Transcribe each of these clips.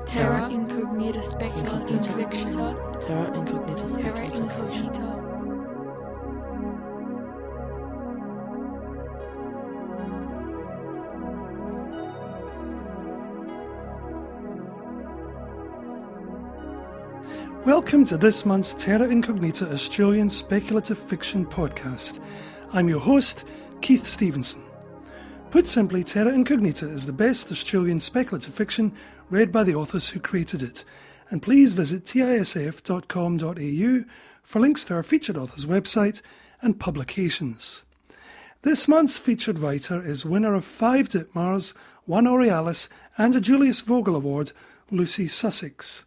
Terra incognita speculative fiction. Terra incognita speculative fiction. Welcome to this month's Terra Incognita Australian Speculative Fiction podcast. I'm your host, Keith Stevenson. Put simply, Terra Incognita is the best Australian speculative fiction read by the authors who created it. And please visit tisf.com.au for links to our featured author's website and publications. This month's featured writer is winner of 5 Ditmars, 1 Aurealis and a Julius Vogel Award, Lucy Sussex.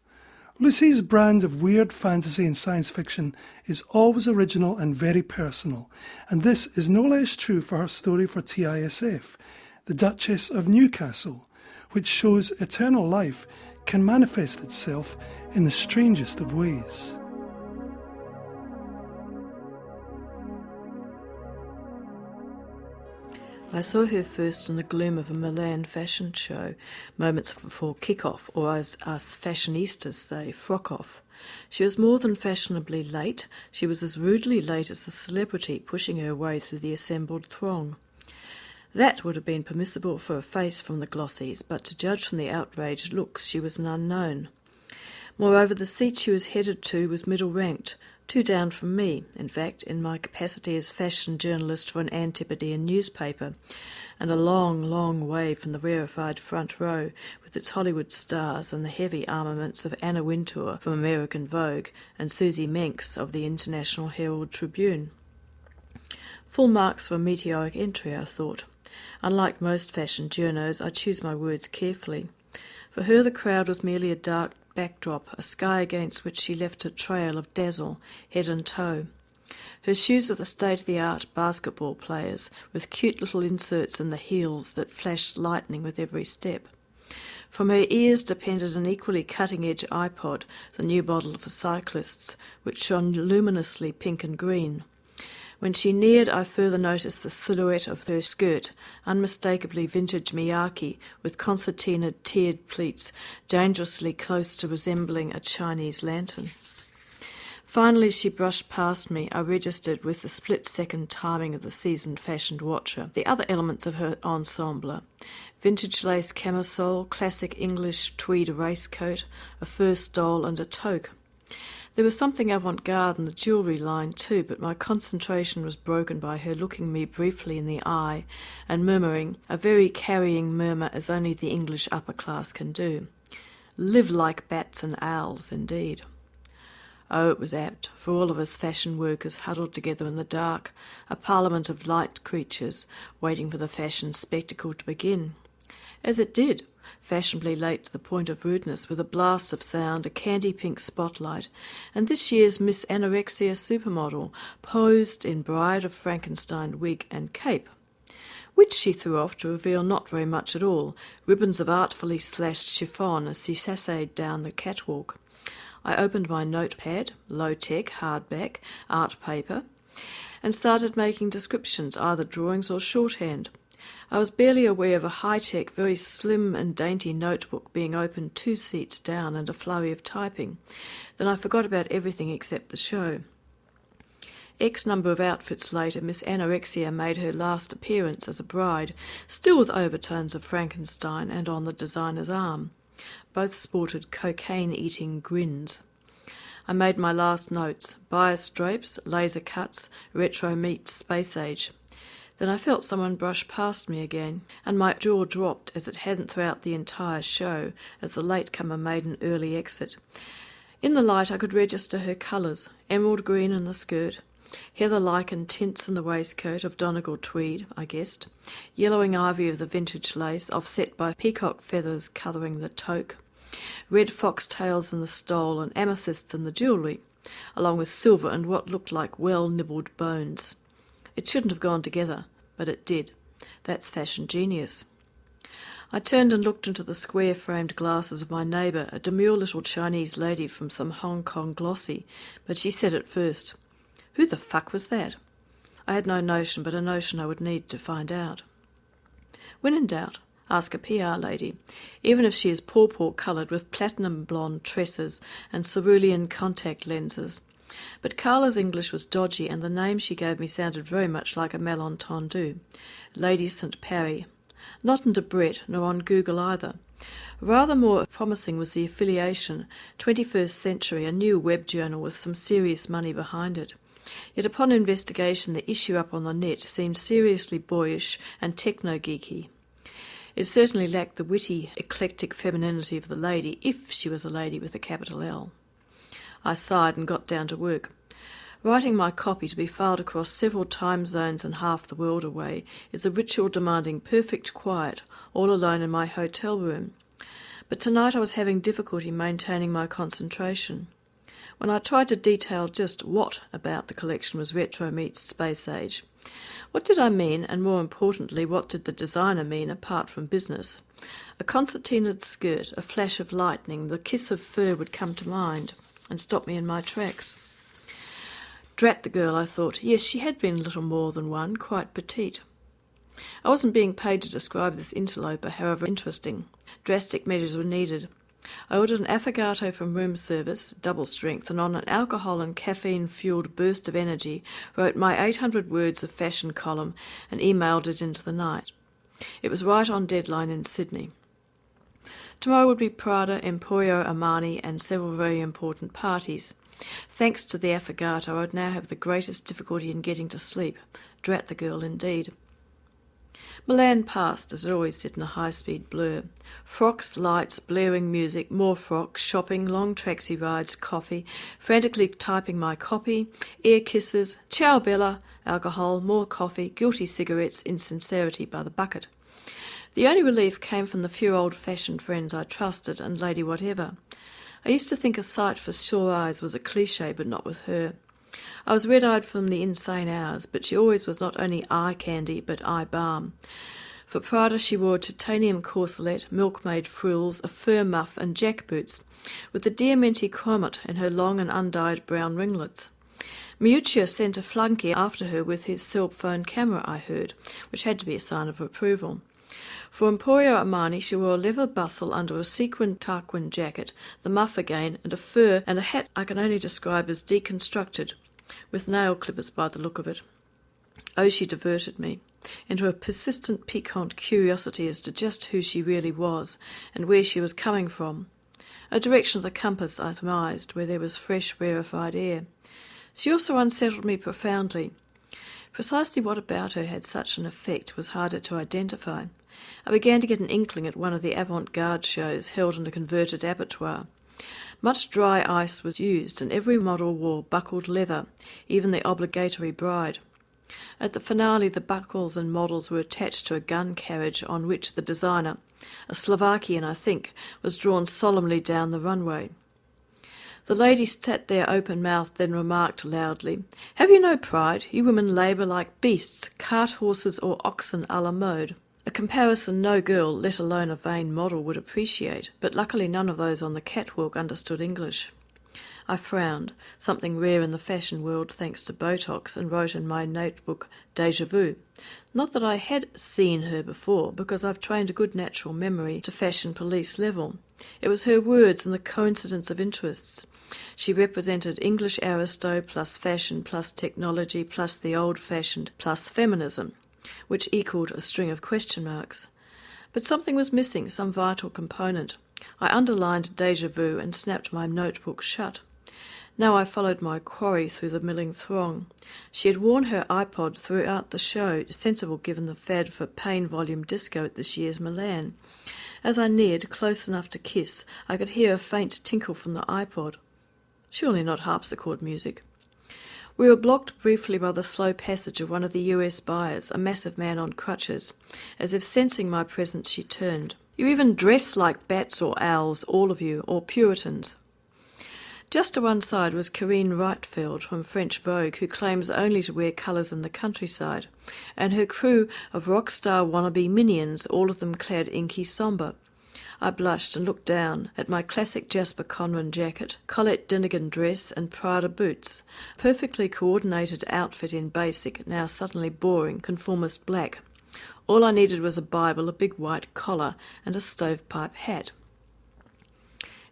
Lucy's brand of weird fantasy and science fiction is always original and very personal, and this is no less true for her story for TISF, The Duchess of Newcastle, which shows eternal life can manifest itself in the strangest of ways. I saw her first in the gloom of a Milan fashion show, moments before kick-off, or as us fashionistas say, frock-off. She was more than fashionably late, she was as rudely late as a celebrity pushing her way through the assembled throng. That would have been permissible for a face from the glossies, but to judge from the outraged looks, she was an unknown. Moreover, the seat she was headed to was middle-ranked, 2 down from me, in fact, in my capacity as fashion journalist for an Antipodean newspaper, and a long, long way from the rarefied front row with its Hollywood stars and the heavy armaments of Anna Wintour from American Vogue and Susie Menkes of the International Herald Tribune. Full marks for a meteoric entry, I thought. Unlike most fashion journos, I choose my words carefully. For her the crowd was merely a dark backdrop, a sky against which she left a trail of dazzle, head and toe. Her shoes were the state-of-the-art basketball players, with cute little inserts in the heels that flashed lightning with every step. From her ears depended an equally cutting-edge iPod, the new model for cyclists, which shone luminously pink and green. When she neared, I further noticed the silhouette of her skirt, unmistakably vintage Miyake, with concertina tiered pleats, dangerously close to resembling a Chinese lantern. Finally, she brushed past me. I registered with the split-second timing of the seasoned fashioned watcher the other elements of her ensemble: vintage lace camisole, classic English tweed racecoat, a fur stole and a toque. There was something avant-garde in the jewellery line too, but my concentration was broken by her looking me briefly in the eye and murmuring, a very carrying murmur as only the English upper class can do. Live like bats and owls, indeed. Oh, it was apt, for all of us fashion workers huddled together in the dark, a parliament of light creatures, waiting for the fashion spectacle to begin. As it did, fashionably late to the point of rudeness, with a blast of sound, a candy-pink spotlight, and this year's Miss Anorexia supermodel posed in Bride of Frankenstein wig and cape, which she threw off to reveal not very much at all, ribbons of artfully slashed chiffon as she sasayed down the catwalk. I opened my notepad, low-tech, hardback, art paper, and started making descriptions, either drawings or shorthand. I was barely aware of a high-tech, very slim and dainty notebook being opened 2 seats down and a flurry of typing. Then I forgot about everything except the show. X number of outfits later, Miss Anorexia made her last appearance as a bride, still with overtones of Frankenstein and on the designer's arm. Both sported cocaine-eating grins. I made my last notes: bias drapes, laser cuts, retro meets space age. Then I felt someone brush past me again, and my jaw dropped as it hadn't throughout the entire show, as the latecomer made an early exit. In the light I could register her colours: emerald green in the skirt, heather-lichen tints in the waistcoat of Donegal tweed, I guessed, yellowing ivy of the vintage lace, offset by peacock feathers colouring the toque, red foxtails in the stole and amethysts in the jewellery, along with silver and what looked like well-nibbled bones. It shouldn't have gone together, but it did. That's fashion genius. I turned and looked into the square-framed glasses of my neighbour, a demure little Chinese lady from some Hong Kong glossy, but she said it first. Who the fuck was that? I had no notion, but a notion I would need to find out. When in doubt, Ask a PR lady, even if she is pawpaw coloured with platinum blonde tresses and cerulean contact lenses. But Carla's English was dodgy, and the name she gave me sounded very much like a malentendu. Lady St. Parry. Not in Debrett, nor on Google either. Rather more promising was the affiliation, 21st Century, a new web journal with some serious money behind it. Yet upon investigation the issue up on the net seemed seriously boyish and techno-geeky. It certainly lacked the witty, eclectic femininity of the lady, if she was a lady with a capital L. I sighed and got down to work. Writing my copy to be filed across several time zones and half the world away is a ritual demanding perfect quiet, all alone in my hotel room. But tonight I was having difficulty maintaining my concentration. When I tried to detail just what about the collection was retro meets space age, what did I mean, and more importantly, what did the designer mean apart from business? A concertinaed skirt, a flash of lightning, the kiss of fur would come to mind and stop me in my tracks. Drat the girl, I thought. Yes, she had been little more than one, quite petite. I wasn't being paid to describe this interloper, however interesting. Drastic measures were needed. I ordered an affogato from room service, double strength, and on an alcohol and caffeine-fuelled burst of energy wrote my 800 words of fashion column and emailed it into the night. It was right on deadline in Sydney. Tomorrow would be Prada, Emporio Armani, and several very important parties. Thanks to the affogato, I would now have the greatest difficulty in getting to sleep. Drat the girl, indeed. Milan passed, as it always did in a high-speed blur. Frocks, lights, blaring music, more frocks, shopping, long taxi rides, coffee, frantically typing my copy, air kisses, ciao bella, alcohol, more coffee, guilty cigarettes, insincerity by the bucket. The only relief came from the few old-fashioned friends I trusted and Lady Whatever. I used to think a sight for sore eyes was a cliché, but not with her. I was red-eyed from the insane hours, but she always was not only eye candy, but eye balm. For Prada she wore a titanium corselet, milkmaid frills, a fur muff and jack boots, with the diamante chromat in her long and undyed brown ringlets. Miuccia sent a flunky after her with his cell phone camera, I heard, which had to be a sign of approval. For Emporio Armani she wore a leather bustle under a sequined tarquin jacket, the muff again, and a fur and a hat I can only describe as deconstructed, with nail clippers by the look of it. Oh, she diverted me into a persistent piquant curiosity as to just who she really was and where she was coming from. A direction of the compass I surmised, where there was fresh, rarefied air. She also unsettled me profoundly. Precisely what about her had such an effect was harder to identify. I began to get an inkling at one of the avant-garde shows held in a converted abattoir. Much dry ice was used, and every model wore buckled leather, even the obligatory bride. At the finale the buckles and models were attached to a gun carriage on which the designer, a Slovakian I think, was drawn solemnly down the runway. The lady sat there open-mouthed, then remarked loudly, "Have you no pride? You women labour like beasts, cart horses or oxen à la mode." A comparison no girl, let alone a vain model, would appreciate, but luckily none of those on the catwalk understood English. I frowned, something rare in the fashion world thanks to Botox, and wrote in my notebook, déjà vu. Not that I had seen her before, because I've trained a good natural memory to fashion police level. It was her words and the coincidence of interests. She represented English aristo plus fashion plus technology plus the old-fashioned plus feminism, which equalled a string of question marks. But something was missing, some vital component. I underlined déjà vu and snapped my notebook shut. Now I followed my quarry through the milling throng. She had worn her iPod throughout the show, sensible given the fad for pain volume disco at this year's Milan. As I neared, close enough to kiss, I could hear a faint tinkle from the iPod. Surely not harpsichord music. We were blocked briefly by the slow passage of one of the US buyers, a massive man on crutches. As if sensing my presence, she turned. "You even dress like bats or owls, all of you, or Puritans." Just to one side was Karine Reitfeld from French Vogue, who claims only to wear colours in the countryside, and her crew of rock star wannabe minions, all of them clad inky sombre. I blushed and looked down at my classic Jasper Conran jacket, Colette Dinnigan dress and Prada boots, perfectly coordinated outfit in basic, now suddenly boring, conformist black. All I needed was a Bible, a big white collar, and a stovepipe hat.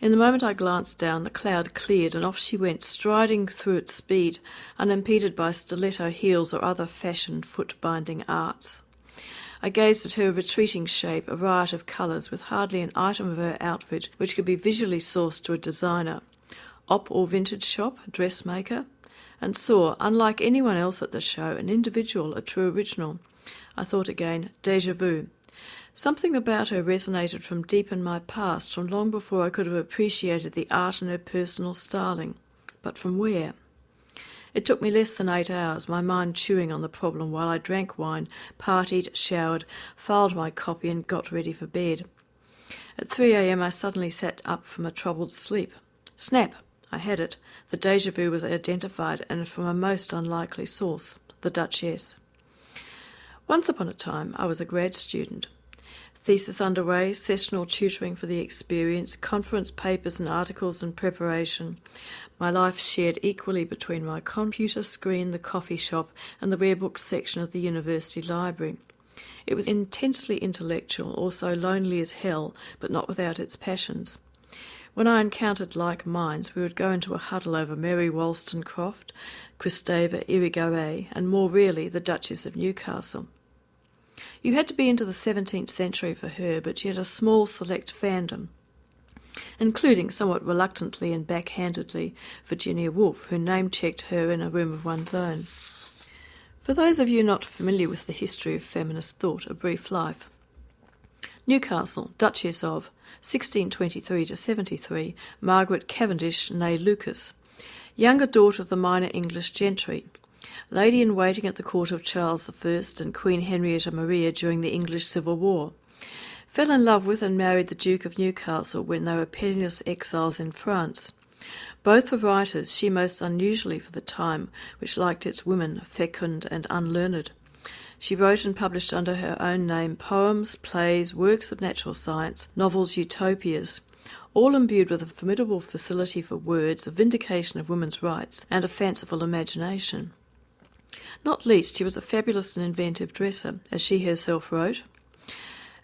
In the moment I glanced down, the cloud cleared, and off she went, striding through its speed, unimpeded by stiletto heels or other fashioned foot-binding arts. I gazed at her retreating shape, a riot of colours, with hardly an item of her outfit which could be visually sourced to a designer, op or vintage shop, dressmaker, and saw, unlike anyone else at the show, an individual, a true original. I thought again, déjà vu. Something about her resonated from deep in my past, from long before I could have appreciated the art in her personal styling. But from where? It took me less than 8 hours, my mind chewing on the problem while I drank wine, partied, showered, filed my copy and got ready for bed. At 3 a.m. I suddenly sat up from a troubled sleep. Snap! I had it. The déjà vu was identified, and from a most unlikely source, the Duchess. Once upon a time I was a grad student. Thesis underway, sessional tutoring for the experience, conference papers and articles in preparation. My life shared equally between my computer screen, the coffee shop, and the rare books section of the university library. It was intensely intellectual, also lonely as hell, but not without its passions. When I encountered like minds, we would go into a huddle over Mary Wollstonecraft, Christopher Irigaray, and more rarely the Duchess of Newcastle. You had to be into the 17th century for her, but she had a small select fandom, including, somewhat reluctantly and backhandedly, Virginia Woolf, who name-checked her in a room of one's own. For those of you not familiar with the history of feminist thought, a brief life. Newcastle, Duchess of 1623 to 73, Margaret Cavendish, née Lucas, younger daughter of the minor English gentry, lady-in-waiting at the court of Charles I and Queen Henrietta Maria during the English Civil War. Fell in love with and married the Duke of Newcastle when they were penniless exiles in France. Both were writers, she most unusually for the time, which liked its women fecund and unlearned. She wrote and published under her own name poems, plays, works of natural science, novels, utopias, all imbued with a formidable facility for words, a vindication of women's rights, and a fanciful imagination. Not least, she was a fabulous and inventive dresser, as she herself wrote.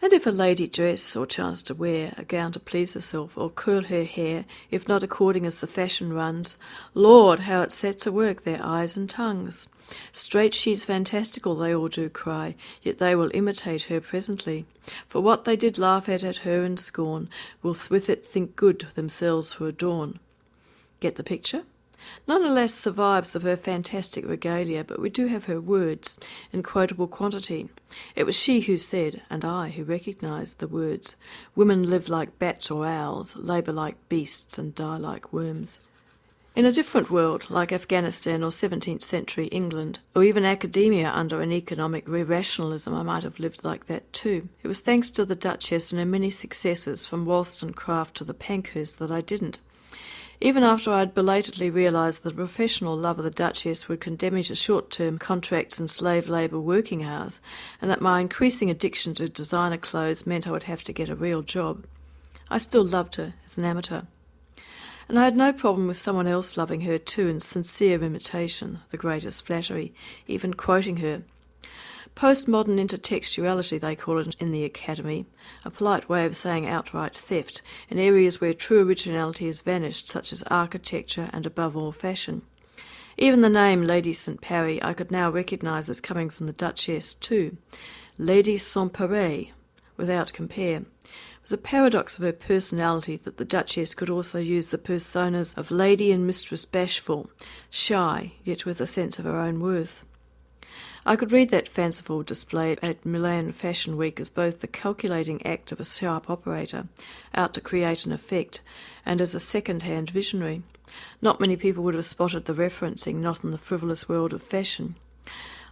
And if a lady dress, or chanced to wear a gown to please herself, or curl her hair, if not according as the fashion runs, Lord, how it sets a-work their eyes and tongues. Straight she's fantastical, they all do cry, yet they will imitate her presently. For what they did laugh at her in scorn, will with it think good themselves for adorn. Get the picture? None, alas, survives of her fantastic regalia, but we do have her words, in quotable quantity. It was she who said, and I who recognised the words, women live like bats or owls, labour like beasts, and die like worms. In a different world, like Afghanistan or 17th century England, or even academia under an economic rationalism, I might have lived like that too. It was thanks to the Duchess and her many successors, from Wollstonecraft to the Pankhurst, that I didn't. Even after I had belatedly realised that the professional love of the Duchess would condemn me to short-term contracts and slave labour working hours, and that my increasing addiction to designer clothes meant I would have to get a real job, I still loved her as an amateur. And I had no problem with someone else loving her too in sincere imitation, the greatest flattery, even quoting her. Postmodern intertextuality, they call it in the Academy, a polite way of saying outright theft, in areas where true originality has vanished, such as architecture and, above all, fashion. Even the name Lady St. Parry I could now recognise as coming from the Duchess too. Lady Sans Pareil, without compare. It was a paradox of her personality that the Duchess could also use the personas of Lady and Mistress Bashful, shy, yet with a sense of her own worth. I could read that fanciful display at Milan Fashion Week as both the calculating act of a sharp operator, out to create an effect, and as a second-hand visionary. Not many people would have spotted the referencing, not in the frivolous world of fashion.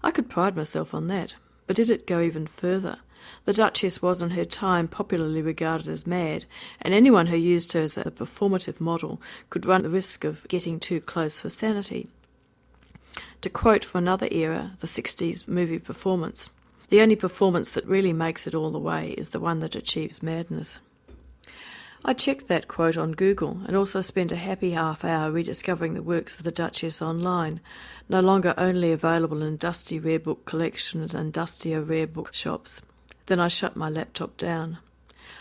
I could pride myself on that, but did it go even further? The Duchess was in her time popularly regarded as mad, and anyone who used her as a performative model could run the risk of getting too close for sanity. To quote from another era, the 60s movie performance, the only performance that really makes it all the way is the one that achieves madness. I checked that quote on Google and also spent a happy half hour rediscovering the works of the Duchess online, no longer only available in dusty rare book collections and dustier rare book shops. Then I shut my laptop down.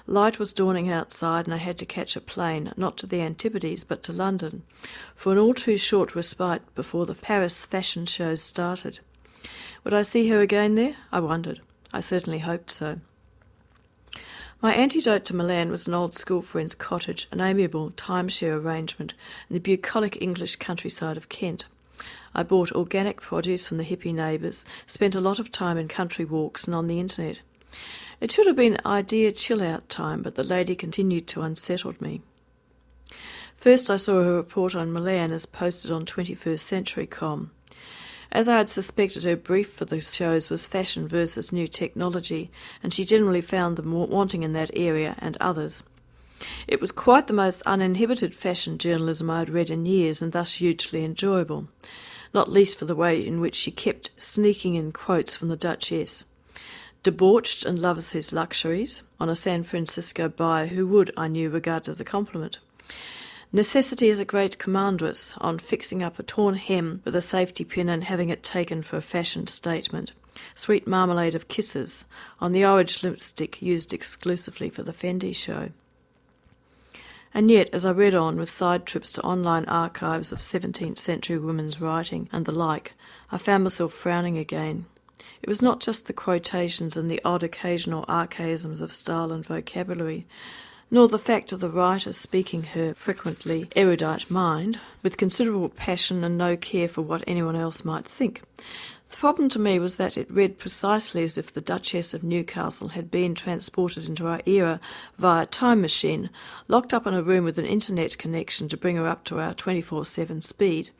Light was dawning outside and I had to catch a plane, not to the Antipodes but to London, for an all too short respite before the Paris fashion shows started. Would I see her again there? I wondered. I certainly hoped so. My antidote to Milan was an old school friend's cottage, an amiable timeshare arrangement in the bucolic English countryside of Kent. I bought organic produce from the hippie neighbours, spent a lot of time in country walks and on the internet. It should have been ideal chill-out time, but the lady continued to unsettle me. First I saw her report on Milan as posted on 21stCentury.com. As I had suspected, her brief for the shows was fashion versus new technology, and she generally found them wanting in that area and others. It was quite the most uninhibited fashion journalism I had read in years, and thus hugely enjoyable, not least for the way in which she kept sneaking in quotes from the Duchess. Debauched and loves his luxuries, on a San Francisco buyer who would, I knew, regard as a compliment. Necessity is a great commandress, on fixing up a torn hem with a safety pin and having it taken for a fashion statement. Sweet marmalade of kisses, on the orange lipstick used exclusively for the Fendi show. And yet, as I read on with side trips to online archives of 17th century women's writing and the like, I found myself frowning again. It was not just the quotations and the odd occasional archaisms of style and vocabulary, nor the fact of the writer speaking her frequently erudite mind, with considerable passion and no care for what anyone else might think. The problem to me was that it read precisely as if the Duchess of Newcastle had been transported into our era via a time machine, locked up in a room with an internet connection to bring her up to our 24/7 speed,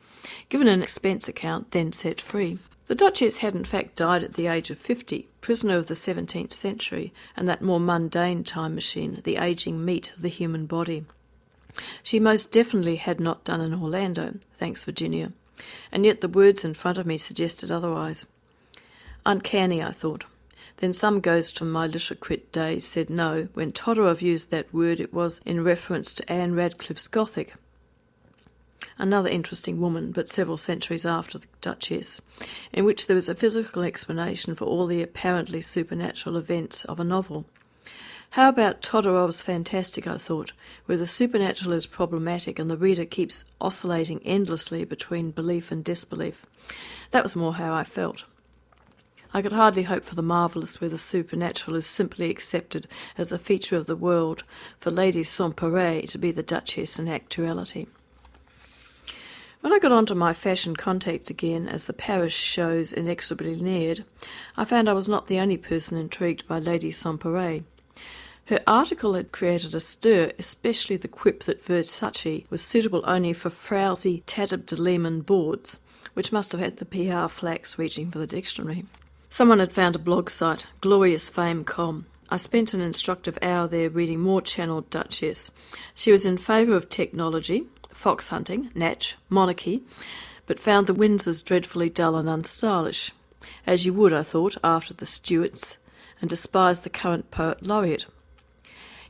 given an expense account, then set free. The Duchess had in fact died at the age of 50, prisoner of the 17th century and that more mundane time machine, the ageing meat of the human body. She most definitely had not done in Orlando, thanks Virginia, and yet the words in front of me suggested otherwise. Uncanny, I thought. Then some ghost from my literate days said no. When Todorov used that word it was in reference to Anne Radcliffe's Gothic. Another interesting woman, but several centuries after the Duchess, in which there was a physical explanation for all the apparently supernatural events of a novel. How about Todorov's Fantastic, I thought, where the supernatural is problematic and the reader keeps oscillating endlessly between belief and disbelief. That was more how I felt. I could hardly hope for the marvellous where the supernatural is simply accepted as a feature of the world, for Lady Sans-Pareil to be the Duchess in actuality. When I got onto my fashion contacts again, as the Paris shows inexorably neared, I found I was not the only person intrigued by Lady Sans-Pareil. Her article had created a stir, especially the quip that Versace was suitable only for frowsy, tattered de Lehman boards, which must have had the PR flax reaching for the dictionary. Someone had found a blog site, gloriousfame.com. I spent an instructive hour there reading more channelled Duchess. She was in favour of technology, fox hunting, natch, monarchy, but found the Windsors dreadfully dull and unstylish, as you would, I thought, after the Stuarts, and despised the current poet laureate.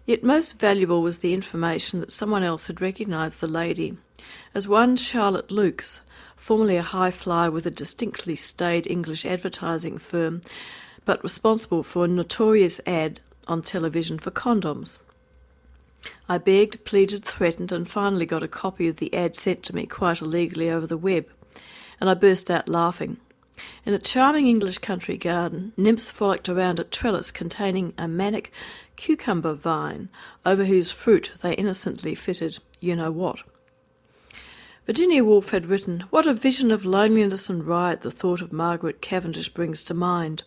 Yet most valuable was the information that someone else had recognised the lady as one Charlotte Lukes, formerly a high flyer with a distinctly staid English advertising firm, but responsible for a notorious ad on television for condoms. I begged, pleaded, threatened, and finally got a copy of the ad sent to me quite illegally over the web, and I burst out laughing. In a charming English country garden, nymphs frolicked around a trellis containing a manic cucumber vine, over whose fruit they innocently fitted you-know-what. Virginia Woolf had written, "What a vision of loneliness and riot the thought of Margaret Cavendish brings to mind,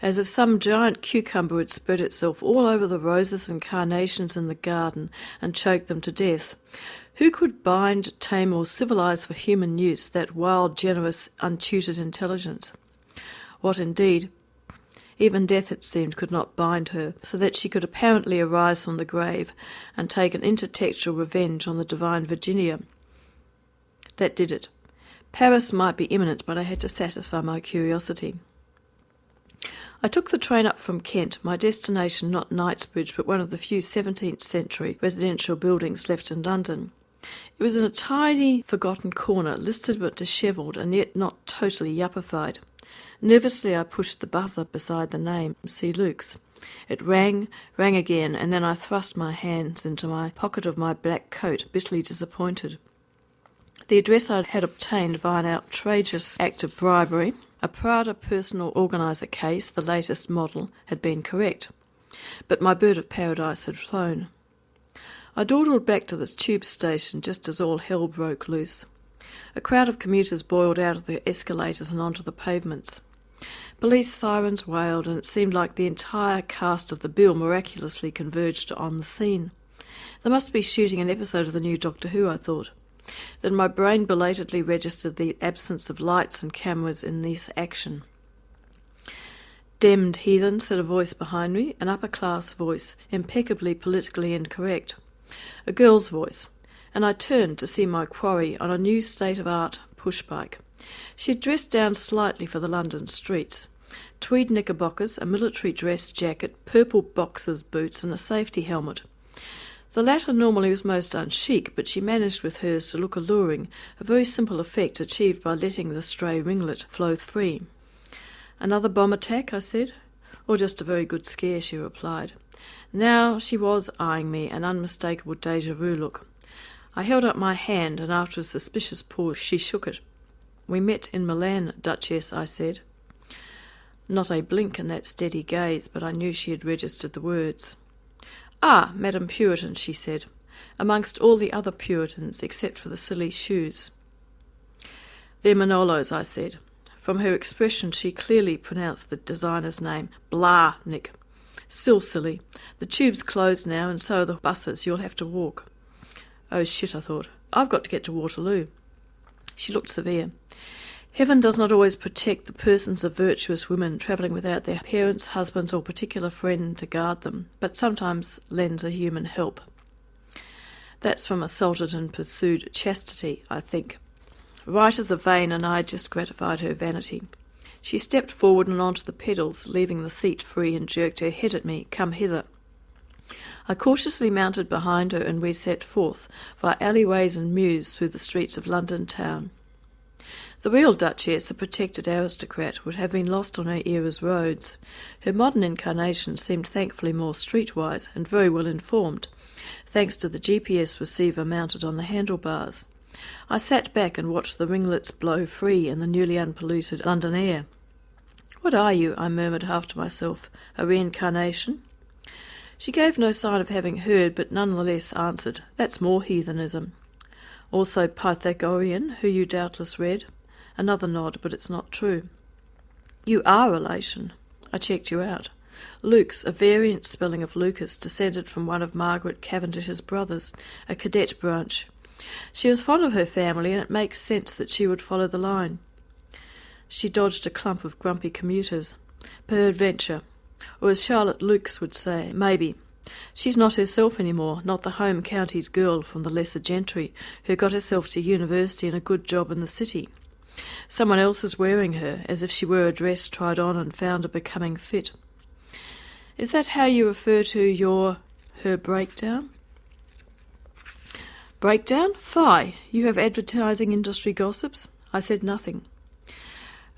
as if some giant cucumber had spread itself all over the roses and carnations in the garden and choked them to death. Who could bind, tame, or civilise for human use that wild, generous, untutored intelligence? What indeed? Even death, it seemed, could not bind her, so that she could apparently arise from the grave and take an intertextual revenge on the divine Virginia. That did it. Paris might be imminent, but I had to satisfy my curiosity. I took the train up from Kent, my destination not Knightsbridge, but one of the few 17th century residential buildings left in London. It was in a tiny, forgotten corner, listed but dishevelled and yet not totally yuppified. Nervously I pushed the buzzer beside the name, see Luke's. It rang again, and then I thrust my hands into my pocket of my black coat, bitterly disappointed. The address I had obtained via an outrageous act of bribery, a prouder personal organiser case, the latest model, had been correct. But my bird of paradise had flown. I dawdled back to the tube station just as all hell broke loose. A crowd of commuters boiled out of the escalators and onto the pavements. Police sirens wailed, and it seemed like the entire cast of the bill miraculously converged on the scene. They must be shooting an episode of the new Doctor Who, I thought. Then my brain belatedly registered the absence of lights and cameras in this action. "Demmed heathen," said a voice behind me, an upper-class voice, impeccably politically incorrect. A girl's voice, and I turned to see my quarry on a new state-of-art push-bike. She had dressed down slightly for the London streets. Tweed knickerbockers, a military dress jacket, purple boxers boots and a safety helmet. The latter normally was most unchic, but she managed with hers to look alluring, a very simple effect achieved by letting the stray ringlet flow free. "Another bomb attack?" I said. "Or just a very good scare," she replied. Now she was eyeing me, an unmistakable déjà vu look. I held up my hand, and after a suspicious pause she shook it. "We met in Milan, Duchess," I said. Not a blink in that steady gaze, but I knew she had registered the words. "Ah, Madam Puritan," she said, "amongst all the other Puritans except for the silly shoes." "They're Manolos," I said. From her expression she clearly pronounced the designer's name. "Blah, Nick. Still silly. The tube's closed now, and so are the buses. You'll have to walk." "Oh shit," I thought. "I've got to get to Waterloo." She looked severe. "Heaven does not always protect the persons of virtuous women travelling without their parents, husbands, or particular friend to guard them, but sometimes lends a human help." That's from Assaulted and Pursued Chastity, I think. Writers are vain, and I just gratified her vanity. She stepped forward and onto the pedals, leaving the seat free, and jerked her head at me. "Come hither." I cautiously mounted behind her, and we set forth, via alleyways and mews through the streets of London town. The real Duchess, a protected aristocrat, would have been lost on her era's roads. Her modern incarnation seemed thankfully more streetwise and very well informed, thanks to the GPS receiver mounted on the handlebars. I sat back and watched the ringlets blow free in the newly unpolluted London air. "What are you?" I murmured half to myself. "A reincarnation?" She gave no sign of having heard, but nonetheless answered, "That's more heathenism." "Also Pythagorean, who you doubtless read." Another nod, but it's not true. "You are relation." I checked you out. Luke's, a variant spelling of Lucas, descended from one of Margaret Cavendish's brothers, a cadet branch. She was fond of her family, and it makes sense that she would follow the line. She dodged a clump of grumpy commuters. "Peradventure," or as Charlotte Lukes would say, "maybe." She's not herself anymore, not the home county's girl from the lesser gentry who got herself to university and a good job in the city. Someone else is wearing her, as if she were a dress tried on and found a becoming fit. Is that how you refer to her breakdown? Breakdown? Fie! You have advertising industry gossips? I said nothing.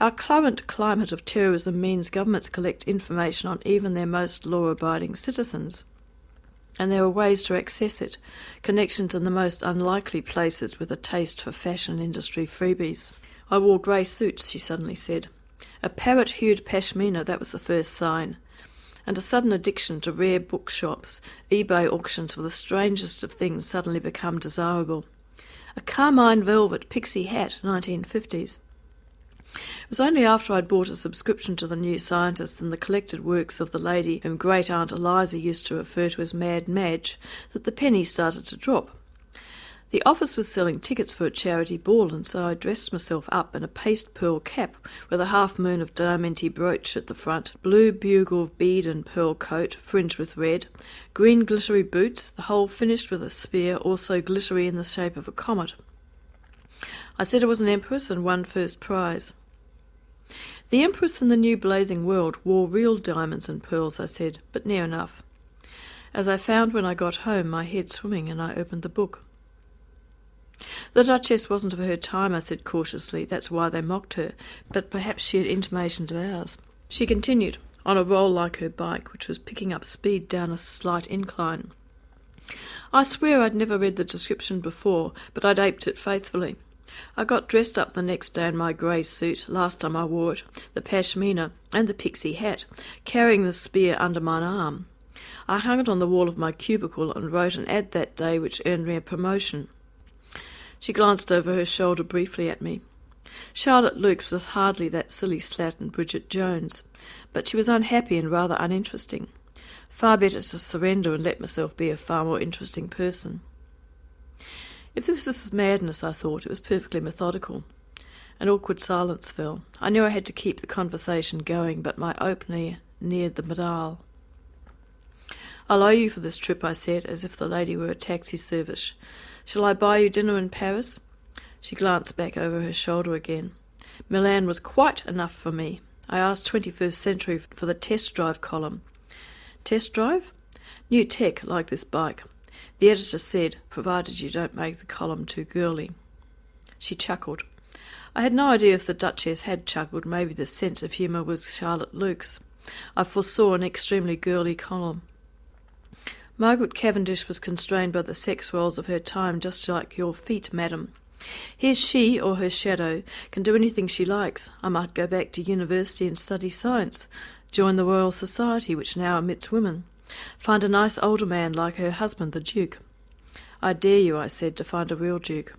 Our current climate of terrorism means governments collect information on even their most law-abiding citizens. And there are ways to access it, connections in the most unlikely places with a taste for fashion industry freebies. "I wore grey suits," she suddenly said. "A parrot-hued pashmina, that was the first sign. And a sudden addiction to rare bookshops, eBay auctions where the strangest of things suddenly become desirable. A carmine velvet pixie hat, 1950s. It was only after I'd bought a subscription to the New Scientist and the collected works of the lady whom great-aunt Eliza used to refer to as Mad Madge that the penny started to drop. The office was selling tickets for a charity ball, and so I dressed myself up in a paste pearl cap with a half-moon of diamanty brooch at the front, blue bugle bead and pearl coat fringed with red, green glittery boots, the whole finished with a spear also glittery in the shape of a comet. I said I was an empress and won first prize. The Empress in the New Blazing World wore real diamonds and pearls, I said, but near enough. As I found when I got home, my head swimming, and I opened the book. The Duchess wasn't of her time, I said cautiously. That's why they mocked her, but perhaps she had intimations of ours. She continued, on a roll like her bike, which was picking up speed down a slight incline. I swear I'd never read the description before, but I'd aped it faithfully. I got dressed up the next day in my grey suit, last time I wore it, the pashmina and the pixie hat, carrying the spear under my arm. I hung it on the wall of my cubicle and wrote an ad that day which earned me a promotion. She glanced over her shoulder briefly at me. Charlotte Lukes was hardly that silly slat in Bridget Jones, but she was unhappy and rather uninteresting. Far better to surrender and let myself be a far more interesting person. If this was madness, I thought, it was perfectly methodical. An awkward silence fell. I knew I had to keep the conversation going, but my opener neared the medal. I'll owe you for this trip, I said, as if the lady were a taxi service. Shall I buy you dinner in Paris? She glanced back over her shoulder again. Milan was quite enough for me. I asked 21st Century for the test drive column. Test drive? New tech, like this bike. The editor said, provided you don't make the column too girly. She chuckled. I had no idea if the Duchess had chuckled. Maybe the sense of humour was Charlotte Lukes. I foresaw an extremely girly column. Margaret Cavendish was constrained by the sex roles of her time, just like your feet, madam. Here she, or her shadow, can do anything she likes. I might go back to university and study science, join the Royal Society, which now admits women, find a nice older man like her husband, the Duke. I dare you, I said, to find a real Duke.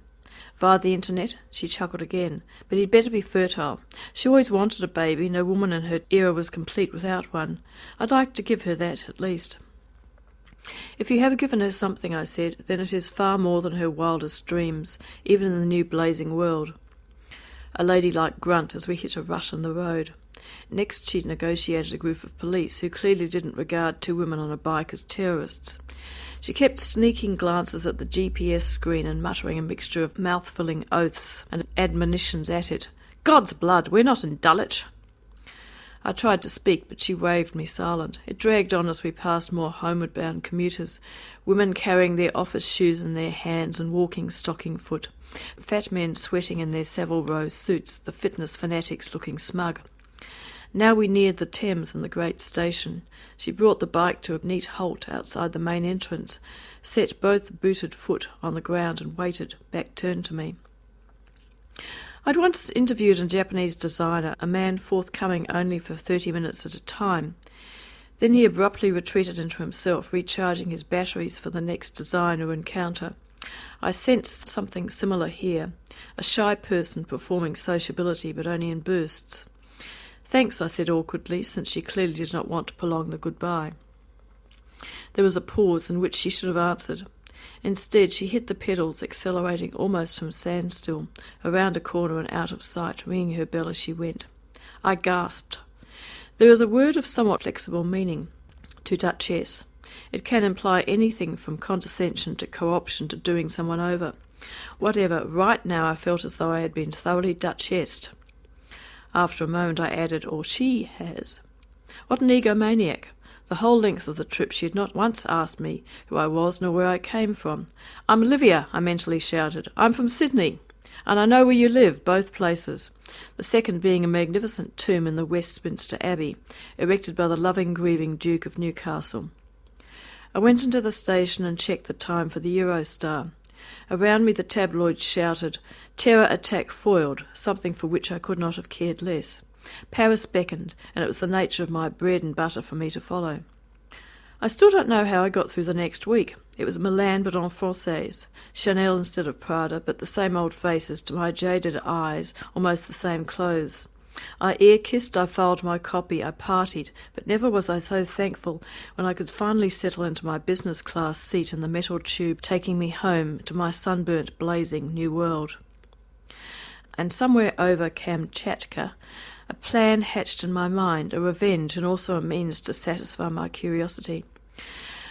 Via the internet? She chuckled again. But he'd better be fertile. She always wanted a baby. No woman in her era was complete without one. I'd like to give her that, at least. If you have given her something, I said, then it is far more than her wildest dreams, even in the new blazing world. A ladylike grunt as we hit a rut in the road. Next she negotiated a group of police who clearly didn't regard two women on a bike as terrorists. She kept sneaking glances at the GPS screen and muttering a mixture of mouth-filling oaths and admonitions at it. God's blood, we're not in Dulwich. I tried to speak, but she waved me silent. It dragged on as we passed more homeward-bound commuters, women carrying their office shoes in their hands and walking stocking foot, fat men sweating in their Savile Row suits, the fitness fanatics looking smug. Now we neared the Thames and the great station. She brought the bike to a neat halt outside the main entrance, set both booted foot on the ground and waited, back turned to me. I'd once interviewed a Japanese designer, a man forthcoming only for 30 minutes at a time. Then he abruptly retreated into himself, recharging his batteries for the next design or encounter. I sensed something similar here, a shy person performing sociability but only in bursts. Thanks, I said awkwardly, since she clearly did not want to prolong the goodbye. There was a pause in which she should have answered. Instead, she hit the pedals, accelerating almost from standstill, around a corner and out of sight, ringing her bell as she went. I gasped. There is a word of somewhat flexible meaning to Duchess. It can imply anything from condescension to co-option to doing someone over. Whatever, right now I felt as though I had been thoroughly Duchessed. After a moment I added, or she has. What an egomaniac! The whole length of the trip she had not once asked me who I was nor where I came from. I'm Olivia, I mentally shouted. I'm from Sydney, and I know where you live, both places. The second being a magnificent tomb in the Westminster Abbey, erected by the loving, grieving Duke of Newcastle. I went into the station and checked the time for the Eurostar. Around me the tabloids shouted, "Terror attack foiled," something for which I could not have cared less. Paris beckoned, and it was the nature of my bread and butter for me to follow. I still don't know how I got through the next week. It was Milan but en française, Chanel instead of Prada, but the same old faces to my jaded eyes, almost the same clothes. I ear-kissed, I filed my copy, I partied, but never was I so thankful when I could finally settle into my business-class seat in the metal tube taking me home to my sunburnt, blazing new world. And somewhere over Kamchatka, a plan hatched in my mind, a revenge and also a means to satisfy my curiosity.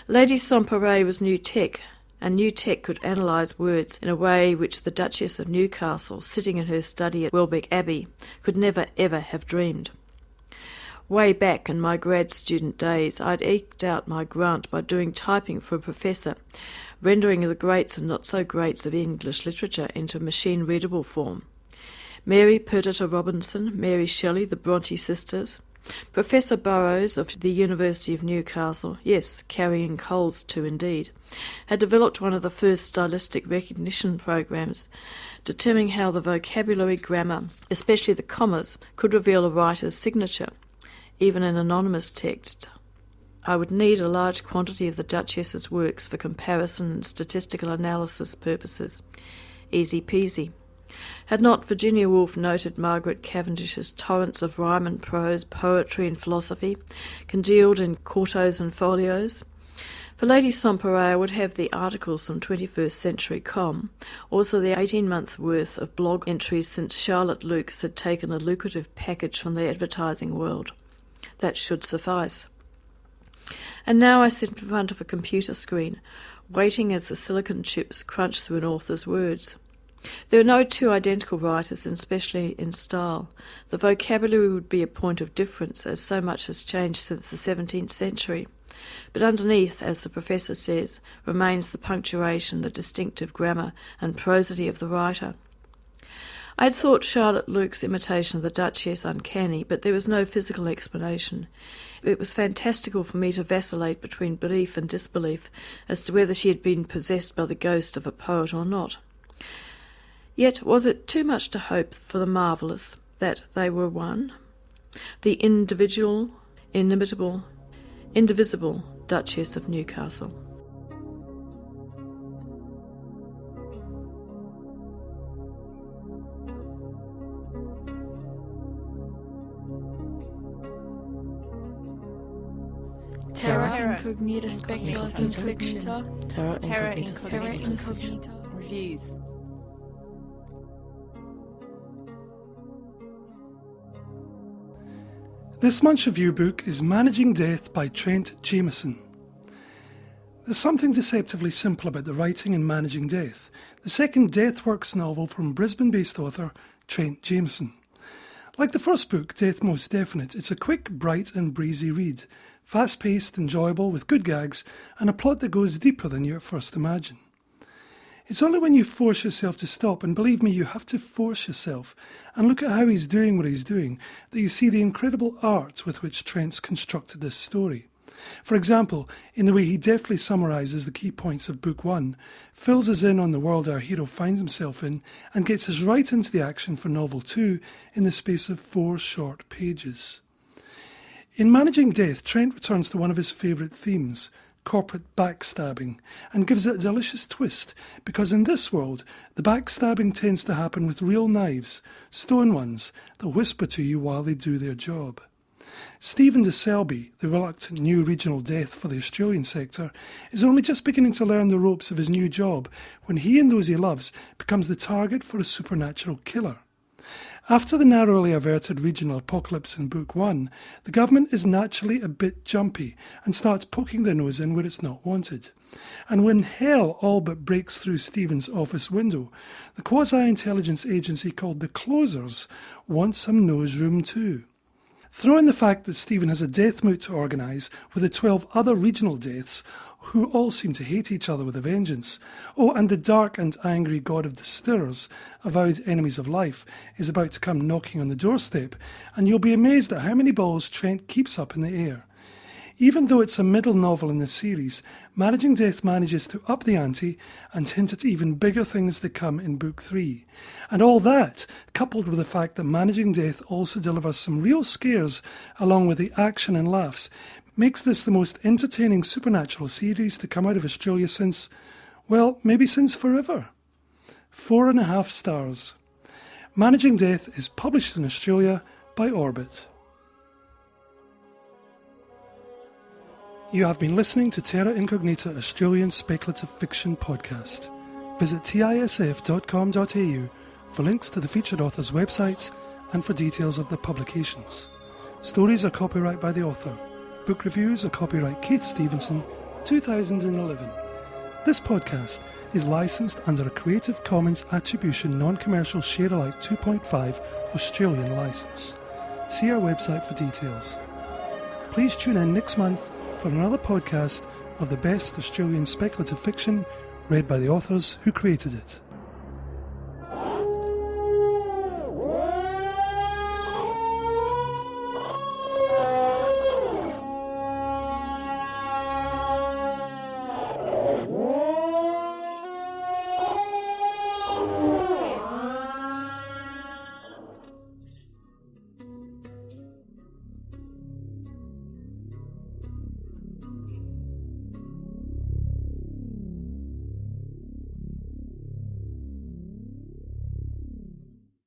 Lady Saint-Péray was new tech, and new tech could analyse words in a way which the Duchess of Newcastle, sitting in her study at Welbeck Abbey, could never ever have dreamed. Way back in my grad student days, I'd eked out my grant by doing typing for a professor, rendering the greats and not-so-greats of English literature into machine-readable form. Mary Perdita Robinson, Mary Shelley, the Bronte sisters, Professor Burrows of the University of Newcastle, yes, carrying coals too indeed, had developed one of the first stylistic recognition programs, determining how the vocabulary, grammar, especially the commas, could reveal a writer's signature, even in anonymous text. I would need a large quantity of the Duchess's works for comparison and statistical analysis purposes. Easy peasy. Had not Virginia Woolf noted Margaret Cavendish's torrents of rhyme and prose, poetry and philosophy, congealed in quartos and folios? For Lady Sampere would have the articles from 21st Century Com, also the 18 months' worth of blog entries since Charlotte Lukes had taken a lucrative package from the advertising world. That should suffice. And now I sit in front of a computer screen, waiting as the silicon chips crunch through an author's words. There are no two identical writers, especially in style. The vocabulary would be a point of difference, as so much has changed since the 17th century. But underneath, as the professor says, remains the punctuation, the distinctive grammar and prosody of the writer. I had thought Charlotte Luke's imitation of the Duchess uncanny, but there was no physical explanation. It was fantastical for me to vacillate between belief and disbelief as to whether she had been possessed by the ghost of a poet or not. Yet was it too much to hope for the marvellous that they were one? The individual, inimitable, indivisible Duchess of Newcastle. Terra incognita speculative fiction. Terra incognita. Reviews. This month's review book is Managing Death by Trent Jameson. There's something deceptively simple about the writing and managing death, the second Deathworks novel from Brisbane-based author Trent Jameson. Like the first book, Death Most Definite, it's a quick, bright and breezy read, fast-paced, enjoyable, with good gags, and a plot that goes deeper than you at first imagine. It's only when you force yourself to stop, and believe me, you have to force yourself, and look at how he's doing what he's doing, that you see the incredible art with which Trent's constructed this story. For example, in the way he deftly summarises the key points of Book 1, fills us in on the world our hero finds himself in, and gets us right into the action for Novel 2 in the space of 4 short pages. In Managing Death, Trent returns to one of his favourite themes, corporate backstabbing, and gives it a delicious twist, because in this world, the backstabbing tends to happen with real knives, stone ones, that whisper to you while they do their job. Stephen de Selby, the reluctant new regional death for the Australian sector, is only just beginning to learn the ropes of his new job when he and those he loves becomes the target for a supernatural killer. After the narrowly averted regional apocalypse in Book 1, the government is naturally a bit jumpy and starts poking their nose in where it's not wanted. And when hell all but breaks through Stephen's office window, the quasi-intelligence agency called the Closers wants some nose room too. Throw in the fact that Stephen has a death moot to organise with the 12 other regional deaths, who all seem to hate each other with a vengeance. Oh, and the dark and angry god of the stirrers, avowed enemies of life, is about to come knocking on the doorstep, and you'll be amazed at how many balls Trent keeps up in the air. Even though it's a middle novel in the series, Managing Death manages to up the ante and hint at even bigger things to come in Book 3. And all that, coupled with the fact that Managing Death also delivers some real scares along with the action and laughs, makes this the most entertaining supernatural series to come out of Australia since, well, maybe since forever. 4.5 stars. Managing Death is published in Australia by Orbit. You have been listening to Terra Incognita Australian Speculative Fiction Podcast. Visit tisf.com.au for links to the featured author's websites and for details of the publications. Stories are copyright by the author. Book reviews are copyright Keith Stevenson, 2011. This podcast is licensed under a Creative Commons Attribution Non-Commercial Share-alike 2.5 Australian licence. See our website for details. Please tune in next month for another podcast of the best Australian speculative fiction read by the authors who created it.